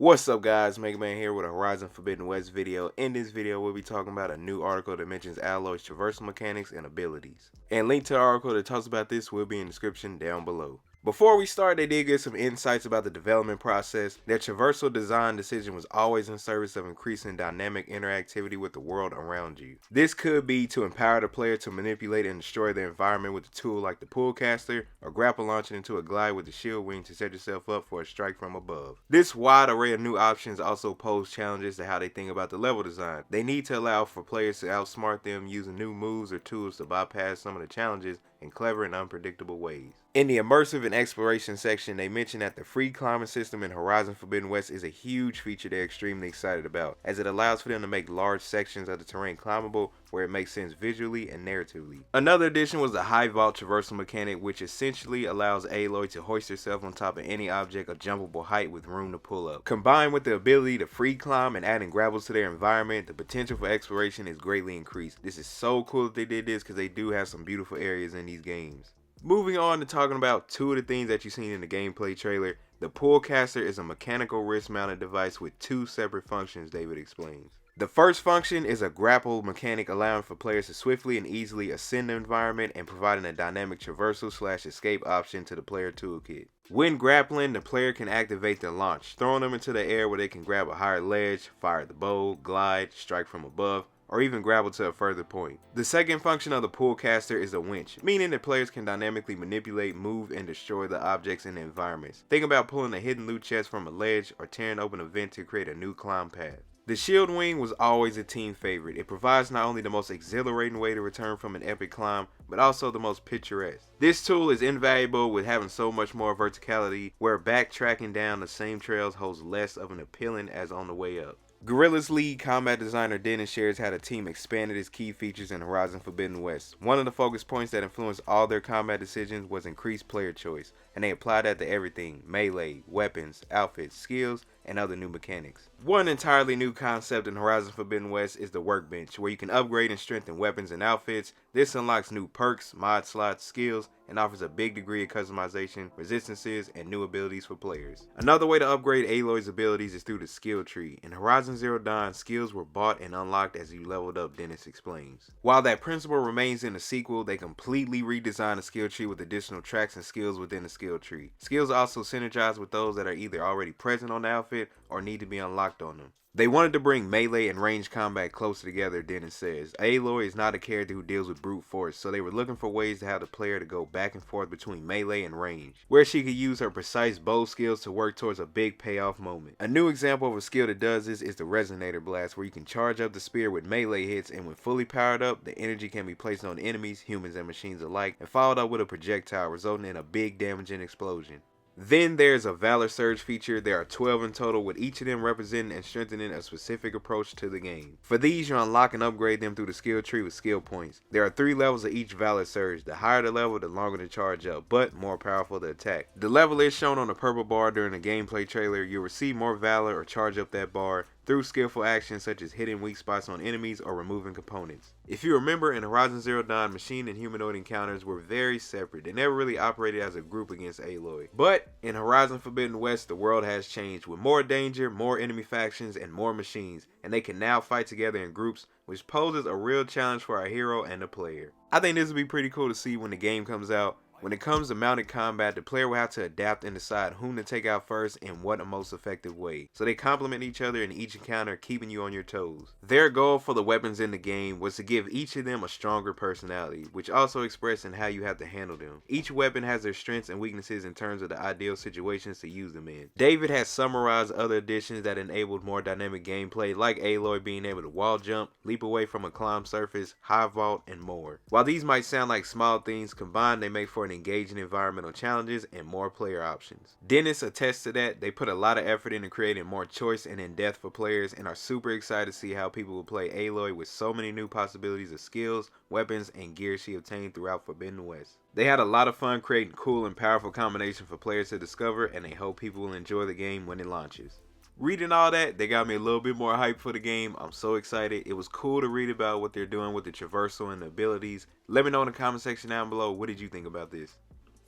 What's up guys, Mega Man here with a Horizon Forbidden West video. In this video we'll be talking about a new article that mentions Alloy's traversal mechanics and abilities. And link to the article that talks about this will be in the description down below. Before we start, they did give some insights about the development process. Their traversal design decision was always in service of increasing dynamic interactivity with the world around you. This could be to empower the player to manipulate and destroy the environment with a tool like the pull caster, or grapple launching into a glide with the shield wing to set yourself up for a strike from above. This wide array of new options also pose challenges to how they think about the level design. They need to allow for players to outsmart them using new moves or tools to bypass some of the challenges in clever and unpredictable ways. In the immersive and exploration section, they mention that the free climbing system in Horizon Forbidden West is a huge feature they're extremely excited about, as it allows for them to make large sections of the terrain climbable where it makes sense visually and narratively. Another addition was the high vault traversal mechanic, which essentially allows Aloy to hoist herself on top of any object of jumpable height with room to pull up. Combined with the ability to free climb and adding gravels to their environment, the potential for exploration is greatly increased. This is so cool that they did this because they do have some beautiful areas in these games. Moving on to talking about two of the things that you've seen in the gameplay trailer, the pull caster is a mechanical wrist mounted device with two separate functions, David explains. The first function is a grapple mechanic allowing for players to swiftly and easily ascend the environment and providing a dynamic traversal / escape option to the player toolkit. When grappling, the player can activate the launch, throwing them into the air where they can grab a higher ledge, fire the bow, glide, strike from above, or even grapple to a further point. The second function of the pull caster is a winch, meaning that players can dynamically manipulate, move, and destroy the objects in the environments. Think about pulling a hidden loot chest from a ledge or tearing open a vent to create a new climb path. The shield wing was always a team favorite. It provides not only the most exhilarating way to return from an epic climb, but also the most picturesque. This tool is invaluable with having so much more verticality, where backtracking down the same trails holds less of an appealing as on the way up. Guerrilla's lead combat designer Dennis shares how the team expanded its key features in Horizon Forbidden West. One of the focus points that influenced all their combat decisions was increased player choice, and they applied that to everything: melee, weapons, outfits, skills, and other new mechanics. One entirely new concept in Horizon Forbidden West is the workbench, where you can upgrade and strengthen weapons and outfits. This unlocks new perks, mod slots, skills, and offers a big degree of customization, resistances, and new abilities for players. Another way to upgrade Aloy's abilities is through the skill tree. In Horizon Zero Dawn, skills were bought and unlocked as you leveled up, Dennis explains. While that principle remains in the sequel, they completely redesigned the skill tree with additional tracks and skills within the skill tree. Skills also synergize with those that are either already present on the outfit or need to be unlocked on them. They wanted to bring melee and ranged combat closer together, Dennis says. Aloy is not a character who deals with brute force, so they were looking for ways to have the player to go back and forth between melee and range, where she could use her precise bow skills to work towards a big payoff moment. A new example of a skill that does this is the Resonator Blast, where you can charge up the spear with melee hits, and when fully powered up, the energy can be placed on enemies, humans and machines alike, and followed up with a projectile, resulting in a big damaging explosion. Then there's a Valor Surge feature. There are 12 in total, with each of them representing and strengthening a specific approach to the game. For these, you unlock and upgrade them through the skill tree with skill points. There are 3 levels of each Valor Surge. The higher the level, the longer the charge up, but more powerful to attack. The level is shown on the purple bar during the gameplay trailer. You'll receive more Valor or charge up that bar through skillful actions such as hitting weak spots on enemies or removing components. If you remember, in Horizon Zero Dawn, machine and humanoid encounters were very separate. They never really operated as a group against Aloy. But in Horizon Forbidden West, the world has changed, with more danger, more enemy factions, and more machines, and they can now fight together in groups, which poses a real challenge for our hero and the player. I think this will be pretty cool to see when the game comes out. When it comes to mounted combat, the player will have to adapt and decide whom to take out first and what a most effective way, so they complement each other in each encounter, keeping you on your toes. Their goal for the weapons in the game was to give each of them a stronger personality, which also expressed in how you have to handle them. Each weapon has their strengths and weaknesses in terms of the ideal situations to use them in. David has summarized other additions that enabled more dynamic gameplay, like Aloy being able to wall jump, leap away from a climb surface, high vault, and more. While these might sound like small things, combined they make for engaging environmental challenges and more player options. Dennis attests to that. They put a lot of effort into creating more choice and in-depth for players, and are super excited to see how people will play Aloy with so many new possibilities of skills, weapons, and gear she obtained throughout Forbidden West. They had a lot of fun creating cool and powerful combinations for players to discover, and they hope people will enjoy the game when it launches. Reading all that, they got me a little bit more hyped for the game. I'm so excited. It was cool to read about what they're doing with the traversal and the abilities. Let me know in the comment section down below, what did you think about this?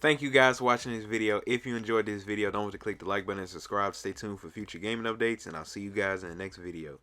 Thank you guys for watching this video. If you enjoyed this video, don't forget to click the like button and subscribe. Stay tuned for future gaming updates, and I'll see you guys in the next video.